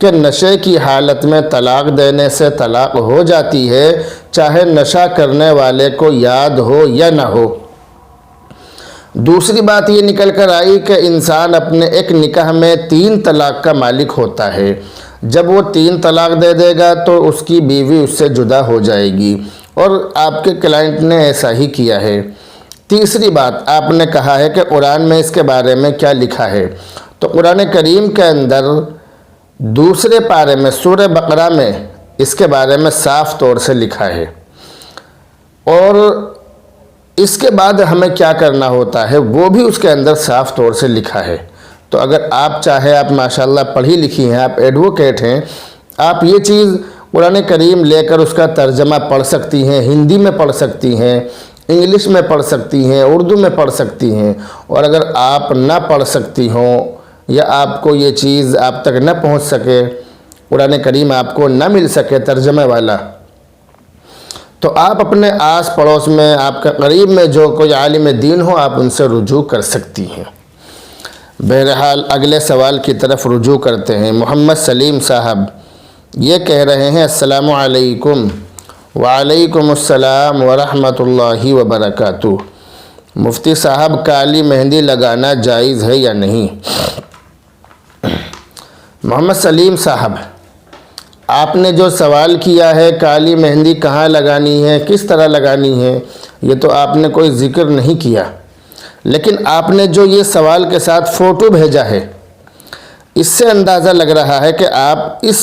کہ نشے کی حالت میں طلاق دینے سے طلاق ہو جاتی ہے، چاہے نشہ کرنے والے کو یاد ہو یا نہ ہو۔ دوسری بات یہ نکل کر آئی کہ انسان اپنے ایک نکاح میں 3 طلاق کا مالک ہوتا ہے۔ جب وہ 3 طلاق دے دے گا تو اس کی بیوی اس سے جدا ہو جائے گی، اور آپ کے کلائنٹ نے ایسا ہی کیا ہے۔ تیسری بات آپ نے کہا ہے کہ قرآن میں اس کے بارے میں کیا لکھا ہے، تو قرآن کریم کے اندر دوسرے پارے میں سورہ بقرہ میں اس کے بارے میں صاف طور سے لکھا ہے، اور اس کے بعد ہمیں کیا کرنا ہوتا ہے وہ بھی اس کے اندر صاف طور سے لکھا ہے۔ تو اگر آپ چاہے، آپ ماشاءاللہ پڑھی لکھی ہیں، آپ ایڈوکیٹ ہیں، آپ یہ چیز قرآن کریم لے کر اس کا ترجمہ پڑھ سکتی ہیں، ہندی میں پڑھ سکتی ہیں، انگلش میں پڑھ سکتی ہیں، اردو میں پڑھ سکتی ہیں۔ اور اگر آپ نہ پڑھ سکتی ہوں یا آپ کو یہ چیز آپ تک نہ پہنچ سکے، قرآن کریم آپ کو نہ مل سکے ترجمے والا، تو آپ اپنے آس پڑوس میں، آپ کے قریب میں جو کوئی عالم دین ہو، آپ ان سے رجوع کر سکتی ہیں۔ بہرحال اگلے سوال کی طرف رجوع کرتے ہیں۔ محمد سلیم صاحب یہ کہہ رہے ہیں، السلام علیکم۔ وعلیکم السلام ورحمۃ اللہ وبرکاتہ۔ مفتی صاحب، کالی مہندی لگانا جائز ہے یا نہیں؟ محمد سلیم صاحب، آپ نے جو سوال کیا ہے کالی مہندی کہاں لگانی ہے، کس طرح لگانی ہے، یہ تو آپ نے کوئی ذکر نہیں کیا، لیکن آپ نے جو یہ سوال کے ساتھ فوٹو بھیجا ہے، اس سے اندازہ لگ رہا ہے کہ آپ اس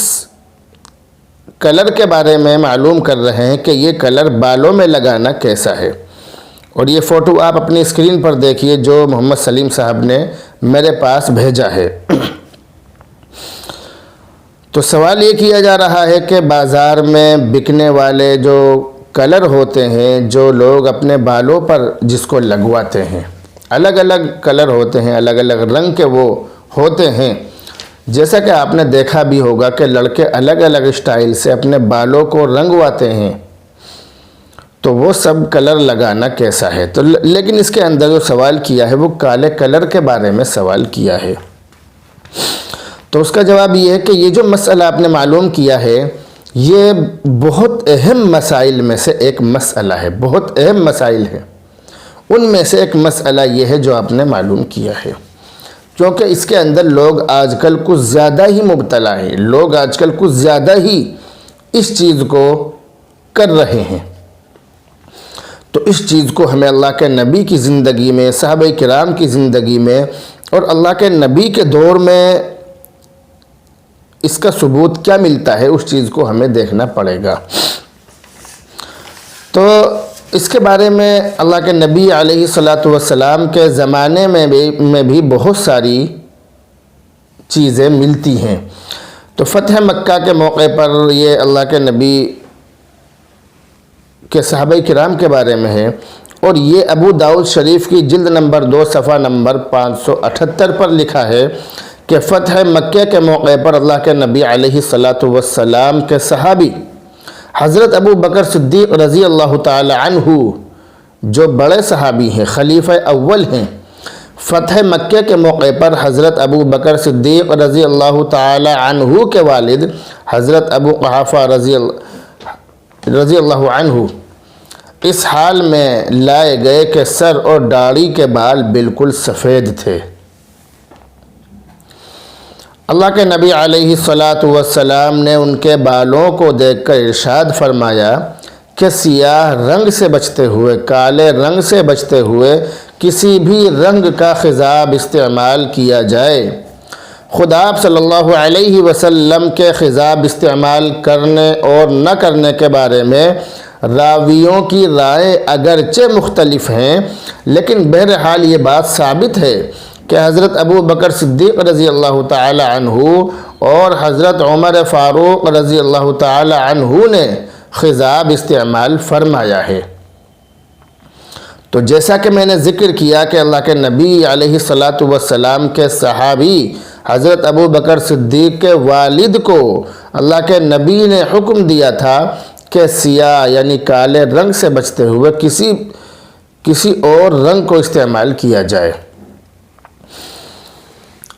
کلر کے بارے میں معلوم کر رہے ہیں کہ یہ کلر بالوں میں لگانا کیسا ہے۔ اور یہ فوٹو آپ اپنی اسکرین پر دیکھیے جو محمد سلیم صاحب نے میرے پاس بھیجا ہے۔ تو سوال یہ کیا جا رہا ہے کہ بازار میں بکنے والے جو کلر ہوتے ہیں، جو لوگ اپنے بالوں پر جس کو لگواتے ہیں، الگ الگ کلر ہوتے ہیں، الگ الگ رنگ کے وہ ہوتے ہیں۔ جیسا کہ آپ نے دیکھا بھی ہوگا کہ لڑکے الگ الگ اسٹائل سے اپنے بالوں کو رنگواتے ہیں، تو وہ سب کلر لگانا کیسا ہے؟ تو لیکن اس کے اندر جو سوال کیا ہے وہ کالے کلر کے بارے میں سوال کیا ہے۔ تو اس کا جواب یہ ہے کہ یہ جو مسئلہ آپ نے معلوم کیا ہے، یہ بہت اہم مسائل میں سے ایک مسئلہ ہے، بہت اہم مسائل ہے۔ ان میں سے ایک مسئلہ یہ ہے جو آپ نے معلوم کیا ہے، کیونکہ اس کے اندر لوگ آج کل کچھ زیادہ ہی مبتلا ہیں، لوگ آج کل کچھ زیادہ ہی اس چیز کو کر رہے ہیں۔ تو اس چیز کو ہمیں اللہ کے نبی کی زندگی میں، صحابہ کرام کی زندگی میں اور اللہ کے نبی کے دور میں اس کا ثبوت کیا ملتا ہے، اس چیز کو ہمیں دیکھنا پڑے گا۔ تو اس کے بارے میں اللہ کے نبی علیہ السلام کے زمانے میں بھی بہت ساری چیزیں ملتی ہیں۔ تو فتح مکہ کے موقع پر یہ اللہ کے نبی کے صحابہ کرام کے بارے میں ہے، اور یہ ابو داؤد شریف کی جلد نمبر 2 صفحہ نمبر 578 پر لکھا ہے کہ فتح مکہ کے موقع پر اللہ کے نبی علیہ السلام کے صحابی حضرت ابو بکر صدیق رضی اللہ تعالی عنہ، جو بڑے صحابی ہیں، خلیفہ اول ہیں، فتح مکہ کے موقع پر حضرت ابو بکر صدیق رضی اللہ تعالی عنہ کے والد حضرت ابو قحافہ رضی اللہ عنہ اس حال میں لائے گئے کہ سر اور داڑھی کے بال بالکل سفید تھے۔ اللہ کے نبی علیہ السلام نے ان کے بالوں کو دیکھ کر ارشاد فرمایا کہ سیاہ رنگ سے بچتے ہوئے، کالے رنگ سے بچتے ہوئے کسی بھی رنگ کا خضاب استعمال کیا جائے۔ خدا آپ صلی اللہ علیہ وسلم کے خضاب استعمال کرنے اور نہ کرنے کے بارے میں راویوں کی رائے اگرچہ مختلف ہیں، لیکن بہرحال یہ بات ثابت ہے کہ حضرت ابو بکر صدیق رضی اللہ تعالی عنہ اور حضرت عمر فاروق رضی اللہ تعالی عنہ نے خضاب استعمال فرمایا ہے۔ تو جیسا کہ میں نے ذکر کیا کہ اللہ کے نبی علیہ السلام کے صحابی حضرت ابو بکر صدیق کے والد کو اللہ کے نبی نے حکم دیا تھا کہ سیاہ یعنی کالے رنگ سے بچتے ہوئے کسی اور رنگ کو استعمال کیا جائے۔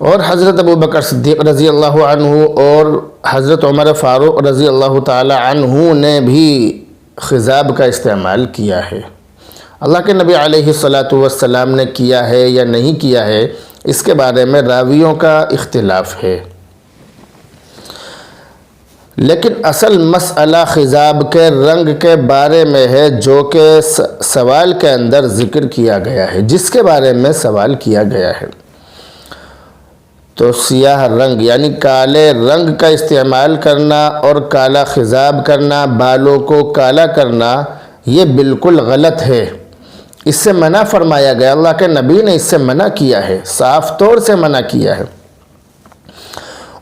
اور حضرت ابو بکر صدیق رضی اللہ عنہ اور حضرت عمر فاروق رضی اللہ تعالی عنہ نے بھی خضاب کا استعمال کیا ہے۔ اللہ کے نبی علیہ السلام نے کیا ہے یا نہیں کیا ہے، اس کے بارے میں راویوں کا اختلاف ہے، لیکن اصل مسئلہ خضاب کے رنگ کے بارے میں ہے، جو کہ سوال کے اندر ذکر کیا گیا ہے، جس کے بارے میں سوال کیا گیا ہے۔ تو سیاہ رنگ یعنی کالے رنگ کا استعمال کرنا اور کالا خضاب کرنا، بالوں کو کالا کرنا، یہ بالکل غلط ہے۔ اس سے منع فرمایا گیا، اللہ کے نبی نے اس سے منع کیا ہے، صاف طور سے منع کیا ہے۔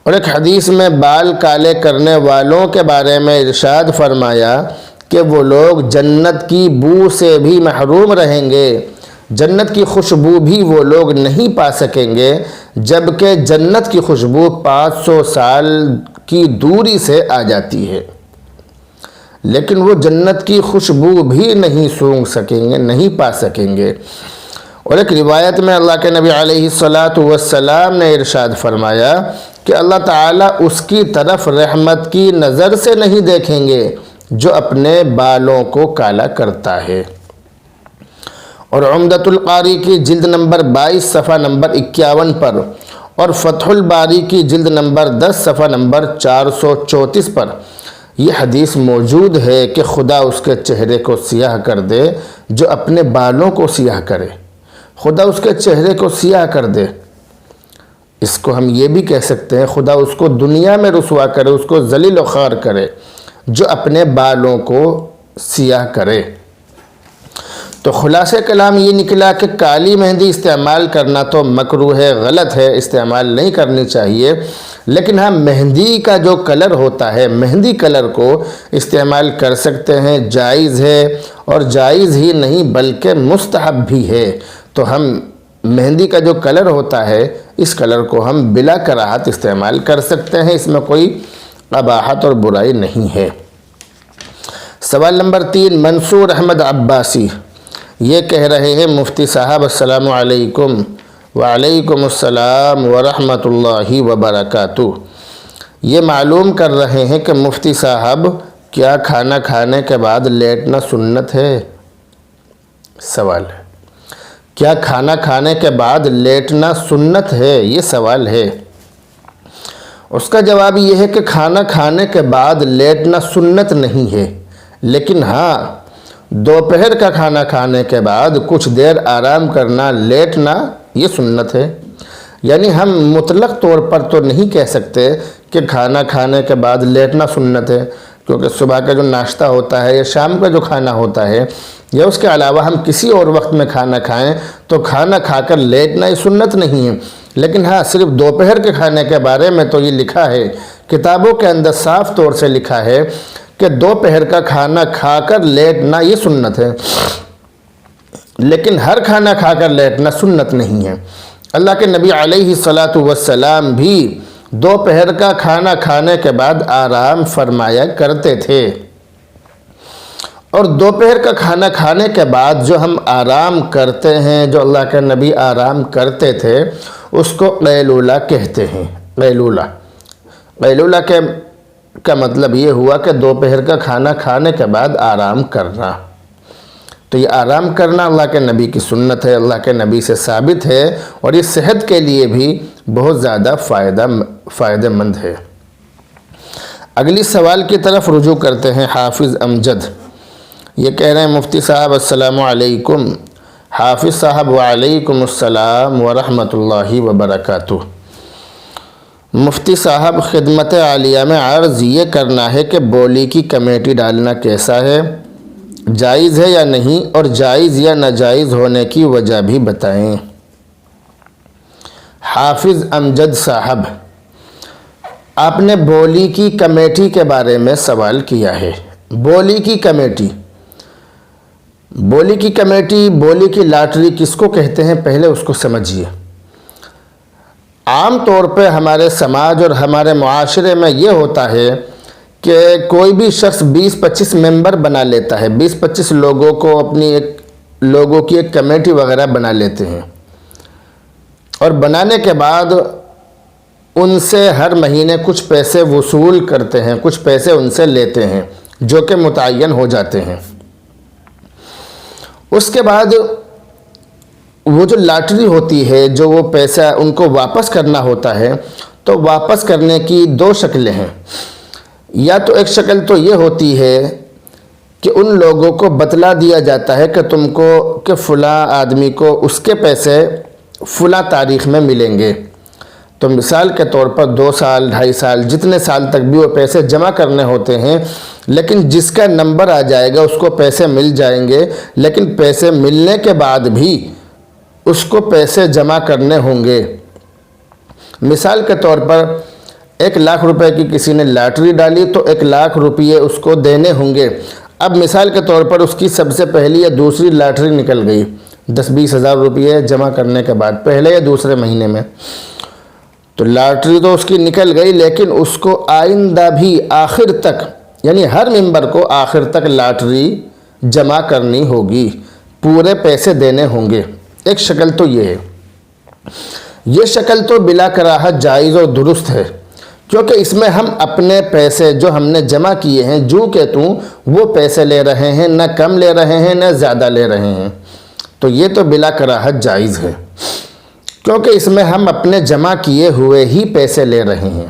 اور ایک حدیث میں بال کالے کرنے والوں کے بارے میں ارشاد فرمایا کہ وہ لوگ جنت کی بو سے بھی محروم رہیں گے، جنت کی خوشبو بھی وہ لوگ نہیں پا سکیں گے، جبکہ جنت کی خوشبو 500 سال کی دوری سے آ جاتی ہے، لیکن وہ جنت کی خوشبو بھی نہیں سونگھ سکیں گے، نہیں پا سکیں گے۔ اور ایک روایت میں اللہ کے نبی علیہ السلام نے ارشاد فرمایا کہ اللہ تعالیٰ اس کی طرف رحمت کی نظر سے نہیں دیکھیں گے جو اپنے بالوں کو کالا کرتا ہے۔ اور عمدۃ القاری کی جلد نمبر 22 صفحہ نمبر 51 پر اور فتح الباری کی جلد نمبر 10 صفحہ نمبر 434 پر یہ حدیث موجود ہے کہ خدا اس کے چہرے کو سیاہ کر دے جو اپنے بالوں کو سیاہ کرے، خدا اس کے چہرے کو سیاہ کر دے۔ اس کو ہم یہ بھی کہہ سکتے ہیں خدا اس کو دنیا میں رسوا کرے، اس کو ذلیل و خوار کرے جو اپنے بالوں کو سیاہ کرے۔ تو خلاصہ کلام یہ نکلا کہ کالی مہندی استعمال کرنا تو مکروہ ہے، غلط ہے، استعمال نہیں کرنی چاہیے، لیکن ہاں مہندی کا جو کلر ہوتا ہے، مہندی کلر کو استعمال کر سکتے ہیں، جائز ہے، اور جائز ہی نہیں بلکہ مستحب بھی ہے۔ تو ہم مہندی کا جو کلر ہوتا ہے اس کلر کو ہم بلا کراہت استعمال کر سکتے ہیں، اس میں کوئی قباحت اور برائی نہیں ہے۔ سوال نمبر 3 منصور احمد عباسی یہ کہہ رہے ہیں مفتی صاحب السلام علیکم۔ وعلیکم السلام ورحمۃ اللہ وبرکاتہ۔ یہ معلوم کر رہے ہیں کہ مفتی صاحب کیا کھانا کھانے کے بعد لیٹنا سنت ہے؟ سوال ہے، کیا کھانا کھانے کے بعد لیٹنا سنت ہے؟ یہ سوال ہے۔ اس کا جواب یہ ہے کہ کھانا کھانے کے بعد لیٹنا سنت نہیں ہے، لیکن ہاں دوپہر کا کھانا کھانے کے بعد کچھ دیر آرام کرنا، لیٹنا، یہ سنت ہے۔ یعنی ہم مطلق طور پر تو نہیں کہہ سکتے کہ کھانا کھانے کے بعد لیٹنا سنت ہے، کیونکہ صبح کا جو ناشتہ ہوتا ہے یا شام کا جو کھانا ہوتا ہے یا اس کے علاوہ ہم کسی اور وقت میں کھانا کھائیں تو کھانا کھا کر لیٹنا یہ سنت نہیں ہے۔ لیکن ہاں صرف دوپہر کے کھانے کے بارے میں تو یہ لکھا ہے، کتابوں کے اندر صاف طور سے لکھا ہے کہ دوپہر کا کھانا کھا کر لیٹنا یہ سنت ہے، لیکن ہر کھانا کھا کر لیٹنا سنت نہیں ہے۔ اللہ کے نبی علیہ السلام بھی دوپہر کا کھانا کھانے کے بعد آرام فرمایا کرتے تھے، اور دوپہر کا کھانا کھانے کے بعد جو ہم آرام کرتے ہیں، جو اللہ کے نبی آرام کرتے تھے، اس کو قیلولہ کہتے ہیں۔ قیلولہ کا مطلب یہ ہوا کہ دوپہر کا کھانا کھانے کے بعد آرام کرنا۔ تو یہ آرام کرنا اللہ کے نبی کی سنت ہے، اللہ کے نبی سے ثابت ہے، اور یہ صحت کے لیے بھی بہت زیادہ فائدہ مند ہے۔ اگلی سوال کی طرف رجوع کرتے ہیں حافظ امجد۔ یہ کہہ رہے ہیں مفتی صاحب السلام علیکم۔ حافظ صاحب وعلیکم السلام ورحمۃ اللہ وبرکاتہ۔ مفتی صاحب خدمت عالیہ میں عرض یہ کرنا ہے کہ بولی کی کمیٹی ڈالنا کیسا ہے، جائز ہے یا نہیں، اور جائز یا ناجائز ہونے کی وجہ بھی بتائیں۔ حافظ امجد صاحب، آپ نے بولی کی کمیٹی کے بارے میں سوال کیا ہے۔ بولی کی کمیٹی، بولی کی لاٹری کس کو کہتے ہیں، پہلے اس کو سمجھیے۔ عام طور پہ ہمارے سماج اور ہمارے معاشرے میں یہ ہوتا ہے کہ کوئی بھی شخص 20-25 ممبر بنا لیتا ہے، 20-25 لوگوں کو لوگوں کی ایک کمیٹی وغیرہ بنا لیتے ہیں، اور بنانے کے بعد ان سے ہر مہینے کچھ پیسے وصول کرتے ہیں، کچھ پیسے ان سے لیتے ہیں جو کہ متعین ہو جاتے ہیں۔ اس کے بعد وہ جو لاٹری ہوتی ہے، جو وہ پیسہ ان کو واپس کرنا ہوتا ہے، تو واپس کرنے کی دو شکلیں ہیں۔ یا تو ایک شکل تو یہ ہوتی ہے کہ ان لوگوں کو بتلا دیا جاتا ہے کہ تم کو کہ فلاں آدمی کو اس کے پیسے فلاں تاریخ میں ملیں گے، تو مثال کے طور پر 2 سال 2.5 سال جتنے سال تک بھی وہ پیسے جمع کرنے ہوتے ہیں، لیکن جس کا نمبر آ جائے گا اس کو پیسے مل جائیں گے، لیکن پیسے ملنے کے بعد بھی اس کو پیسے جمع کرنے ہوں گے۔ مثال کے طور پر 1 لاکھ روپے کی کسی نے لاٹری ڈالی تو 1 لاکھ روپے اس کو دینے ہوں گے۔ اب مثال کے طور پر اس کی سب سے پہلی یا دوسری لاٹری نکل گئی 10-20 ہزار روپے جمع کرنے کے بعد پہلے یا دوسرے مہینے میں، تو لاٹری تو اس کی نکل گئی، لیکن اس کو آئندہ بھی آخر تک، یعنی ہر ممبر کو آخر تک لاٹری جمع کرنی ہوگی، پورے پیسے دینے ہوں گے۔ ایک شکل تو یہ ہے۔ یہ شکل تو بلا کراہت جائز اور درست ہے، کیونکہ اس میں ہم اپنے پیسے جو ہم نے جمع کیے ہیں جو کہ وہ پیسے لے رہے ہیں، نہ کم لے رہے ہیں نہ زیادہ لے رہے ہیں، تو یہ تو بلا کراہت جائز ہے، کیونکہ اس میں ہم اپنے جمع کیے ہوئے ہی پیسے لے رہے ہیں۔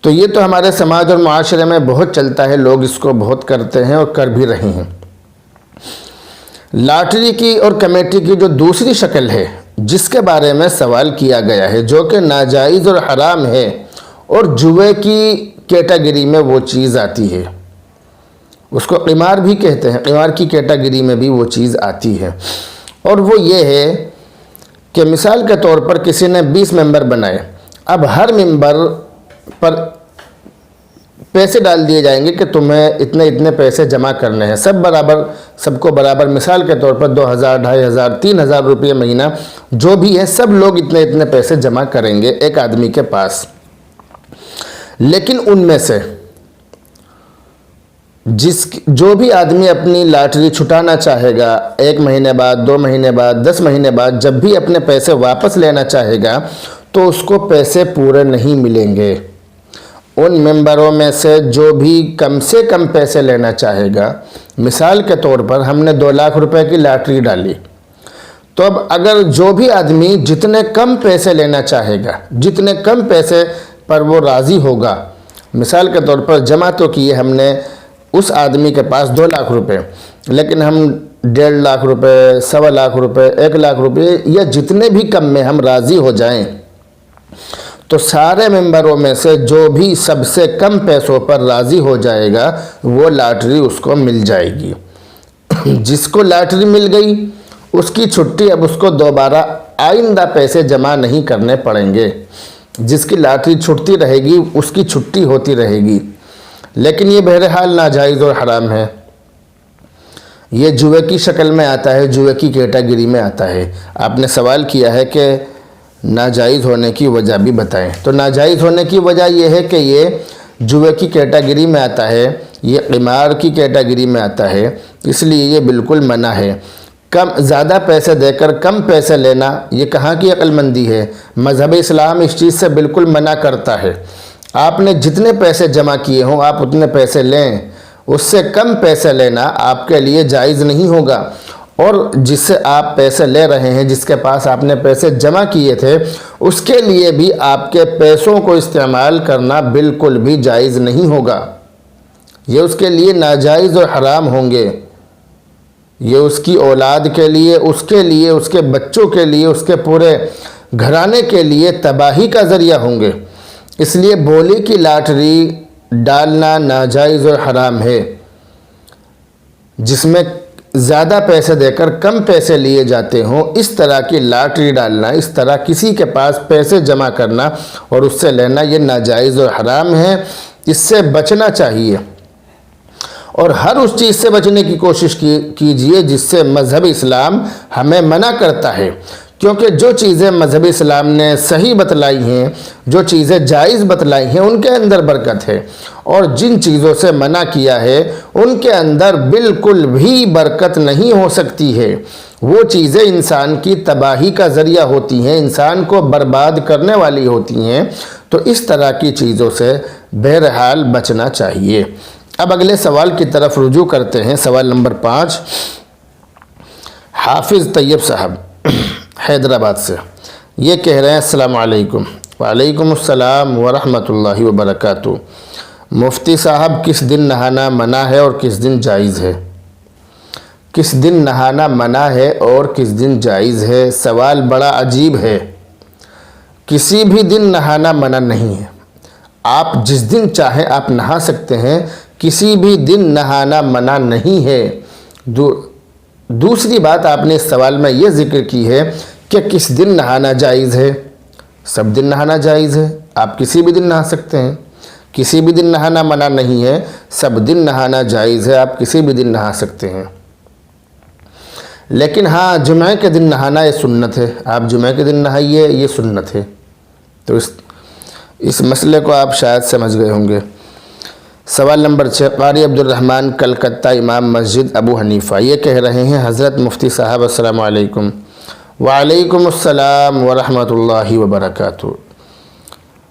تو یہ تو ہمارے سماج اور معاشرے میں بہت چلتا ہے، لوگ اس کو بہت کرتے ہیں اور کر بھی رہے ہیں۔ لاٹری کی اور کمیٹی کی جو دوسری شکل ہے جس کے بارے میں سوال کیا گیا ہے، جو کہ ناجائز اور حرام ہے اور جوئے کی کیٹیگری میں وہ چیز آتی ہے، اس کو قمار بھی کہتے ہیں، قمار کی کیٹیگری میں بھی وہ چیز آتی ہے، اور وہ یہ ہے کہ مثال کے طور پر کسی نے 20 ممبر بنائے، اب ہر ممبر پر پیسے ڈال دیے جائیں گے کہ تمہیں اتنے پیسے جمع کرنے ہیں، سب کو برابر، مثال کے طور پر 2000 2500 3000 روپے مہینہ جو بھی ہے، سب لوگ اتنے پیسے جمع کریں گے ایک آدمی کے پاس۔ لیکن ان میں سے جو بھی آدمی اپنی لاٹری چھٹانا چاہے گا 1 مہینے بعد، 2 مہینے بعد، 10 مہینے بعد، جب بھی اپنے پیسے واپس لینا چاہے گا تو اس کو پیسے پورے نہیں ملیں گے۔ ان ممبروں میں سے جو بھی کم سے کم پیسے لینا چاہے گا، مثال کے طور پر ہم نے 2 لاکھ روپے کی لاٹری ڈالی، تو اب اگر جو بھی آدمی جتنے کم پیسے لینا چاہے گا، جتنے کم پیسے پر وہ راضی ہوگا، مثال کے طور پر جمع تو کیے ہم نے اس آدمی کے پاس 2 لاکھ روپے، لیکن ہم 1.5 لاکھ روپے، 1.25 لاکھ روپے، 1 لاکھ روپے یا جتنے بھی کم میں ہم راضی ہو جائیں، تو سارے ممبروں میں سے جو بھی سب سے کم پیسوں پر راضی ہو جائے گا وہ لاٹری اس کو مل جائے گی۔ جس کو لاٹری مل گئی اس کی چھٹی، اب اس کو دوبارہ آئندہ پیسے جمع نہیں کرنے پڑیں گے، جس کی لاٹری چھٹتی رہے گی اس کی چھٹی ہوتی رہے گی۔ لیکن یہ بہرحال ناجائز اور حرام ہے، یہ جوئے کی شکل میں آتا ہے، جوئے کی کیٹیگری میں آتا ہے۔ آپ نے سوال کیا ہے کہ ناجائز ہونے کی وجہ بھی بتائیں، تو ناجائز ہونے کی وجہ یہ ہے کہ یہ جوئے کی کیٹیگری میں آتا ہے، یہ قمار کی کیٹیگری میں آتا ہے، اس لیے یہ بالکل منع ہے۔ زیادہ پیسے دے کر کم پیسے لینا یہ کہاں کی عقل مندی ہے؟ مذہب اسلام اس چیز سے بالکل منع کرتا ہے۔ آپ نے جتنے پیسے جمع کیے ہوں آپ اتنے پیسے لیں، اس سے کم پیسے لینا آپ کے لیے جائز نہیں ہوگا، اور جس سے آپ پیسے لے رہے ہیں، جس کے پاس آپ نے پیسے جمع کیے تھے، اس کے لیے بھی آپ کے پیسوں کو استعمال کرنا بالکل بھی جائز نہیں ہوگا، یہ اس کے لیے ناجائز اور حرام ہوں گے، یہ اس کی اولاد کے لیے، اس کے بچوں کے لیے، اس کے پورے گھرانے کے لیے تباہی کا ذریعہ ہوں گے۔ اس لیے بولی کی لاٹری ڈالنا ناجائز اور حرام ہے، جس میں زیادہ پیسے دے کر کم پیسے لیے جاتے ہوں، اس طرح کی لاٹری ڈالنا، اس طرح کسی کے پاس پیسے جمع کرنا اور اس سے لینا، یہ ناجائز اور حرام ہے، اس سے بچنا چاہیے، اور ہر اس چیز سے بچنے کی کوشش کیجیے جس سے مذہب اسلام ہمیں منع کرتا ہے، کیونکہ جو چیزیں مذہب اسلام نے صحیح بتلائی ہیں، جو چیزیں جائز بتلائی ہیں، ان کے اندر برکت ہے، اور جن چیزوں سے منع کیا ہے ان کے اندر بالکل بھی برکت نہیں ہو سکتی ہے، وہ چیزیں انسان کی تباہی کا ذریعہ ہوتی ہیں، انسان کو برباد کرنے والی ہوتی ہیں، تو اس طرح کی چیزوں سے بہرحال بچنا چاہیے۔ اب اگلے سوال کی طرف رجوع کرتے ہیں۔ سوال نمبر 5 حافظ طیب صاحب حیدرآباد سے، یہ کہہ رہے ہیں السلام علیکم۔ وعلیکم السلام ورحمۃ اللہ وبرکاتہ۔ مفتی صاحب، کس دن نہانا منع ہے اور کس دن جائز ہے؟ کس دن نہانا منع ہے اور کس دن جائز ہے؟ سوال بڑا عجیب ہے۔ کسی بھی دن نہانا منع نہیں ہے، آپ جس دن چاہیں آپ نہا سکتے ہیں، کسی بھی دن نہانا منع نہیں ہے۔ دوسری بات آپ نے اس سوال میں یہ ذکر کی ہے کہ کس دن نہانا جائز ہے۔ سب دن نہانا جائز ہے، آپ کسی بھی دن نہا سکتے ہیں، کسی بھی دن نہانا منع نہیں ہے، سب دن نہانا جائز ہے، آپ کسی بھی دن نہا سکتے ہیں۔ لیکن ہاں، جمعہ کے دن نہانا یہ سنت ہے، آپ جمعہ کے دن نہائیے، یہ سنت ہے۔ تو اس مسئلے کو آپ شاید سمجھ گئے ہوں گے۔ سوال نمبر 6 قاری عبد الرحمن کلکتہ امام مسجد ابو حنیفہ، یہ کہہ رہے ہیں حضرت مفتی صاحب السلام علیکم۔ وعلیکم السلام ورحمۃ اللہ وبرکاتہ۔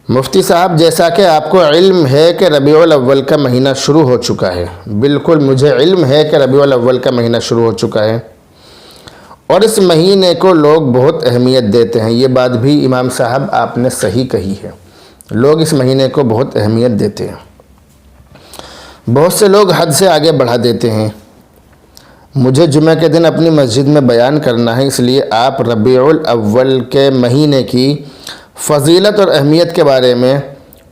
مفتی صاحب، جیسا کہ آپ کو علم ہے کہ ربیع الاول کا مہینہ شروع ہو چکا ہے، بالکل مجھے علم ہے کہ ربیع الاول کا مہینہ شروع ہو چکا ہے اور اس مہینے کو لوگ بہت اہمیت دیتے ہیں، یہ بات بھی امام صاحب آپ نے صحیح کہی ہے، لوگ اس مہینے کو بہت اہمیت دیتے ہیں، بہت سے لوگ حد سے آگے بڑھا دیتے ہیں۔ مجھے جمعہ کے دن اپنی مسجد میں بیان کرنا ہے، اس لیے آپ ربیع الاول کے مہینے کی فضیلت اور اہمیت کے بارے میں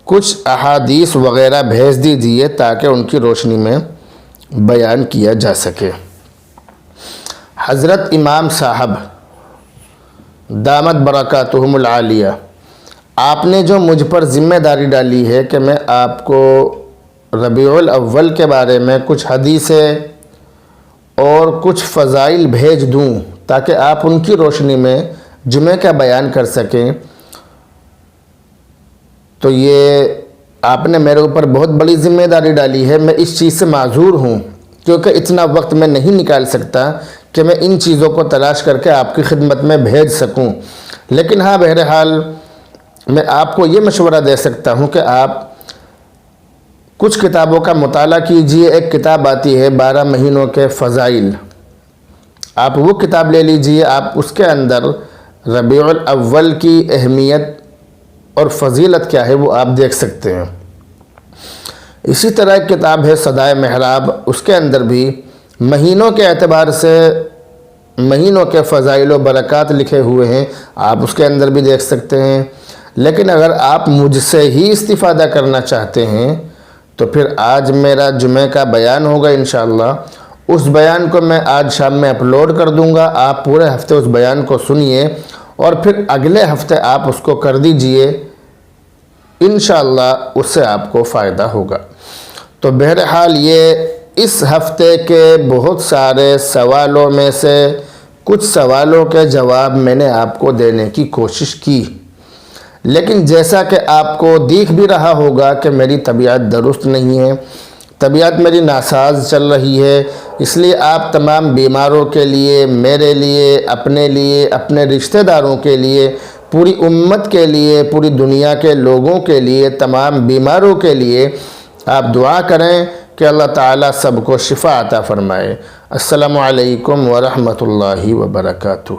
کچھ احادیث وغیرہ بھیج دیجیے تاکہ ان کی روشنی میں بیان کیا جا سکے۔ حضرت امام صاحب دامت برکاتہم العالیہ، آپ نے جو مجھ پر ذمہ داری ڈالی ہے کہ میں آپ کو ربیع الاول کے بارے میں کچھ حدیثیں اور کچھ فضائل بھیج دوں تاکہ آپ ان کی روشنی میں جمعہ کا بیان کر سکیں، تو یہ آپ نے میرے اوپر بہت بڑی ذمہ داری ڈالی ہے۔ میں اس چیز سے معذور ہوں کیونکہ اتنا وقت میں نہیں نکال سکتا کہ میں ان چیزوں کو تلاش کر کے آپ کی خدمت میں بھیج سکوں، لیکن ہاں، بہرحال میں آپ کو یہ مشورہ دے سکتا ہوں کہ آپ کچھ کتابوں کا مطالعہ کیجئے۔ ایک کتاب آتی ہے 12 مہینوں کے فضائل، آپ وہ کتاب لے لیجئے، آپ اس کے اندر ربیع الاول کی اہمیت اور فضیلت کیا ہے وہ آپ دیکھ سکتے ہیں۔ اسی طرح ایک کتاب ہے صدائے محراب، اس کے اندر بھی مہینوں کے اعتبار سے مہینوں کے فضائل و برکات لکھے ہوئے ہیں، آپ اس کے اندر بھی دیکھ سکتے ہیں۔ لیکن اگر آپ مجھ سے ہی استفادہ کرنا چاہتے ہیں تو پھر آج میرا جمعہ کا بیان ہوگا انشاءاللہ، اس بیان کو میں آج شام میں اپلوڈ کر دوں گا، آپ پورے ہفتے اس بیان کو سنیے اور پھر اگلے ہفتے آپ اس کو کر دیجئے، انشاءاللہ اس سے آپ کو فائدہ ہوگا۔ تو بہرحال یہ اس ہفتے کے بہت سارے سوالوں میں سے کچھ سوالوں کے جواب میں نے آپ کو دینے کی کوشش کی، لیکن جیسا کہ آپ کو دیکھ بھی رہا ہوگا کہ میری طبیعت درست نہیں ہے، طبیعت میری ناساز چل رہی ہے، اس لیے آپ تمام بیماروں کے لیے، میرے لیے، اپنے رشتہ داروں کے لیے، پوری امت کے لیے، پوری دنیا کے لوگوں کے لیے، تمام بیماروں کے لیے آپ دعا کریں کہ اللہ تعالیٰ سب کو شفا عطا فرمائے۔ السلام علیکم ورحمۃ اللہ وبرکاتہ۔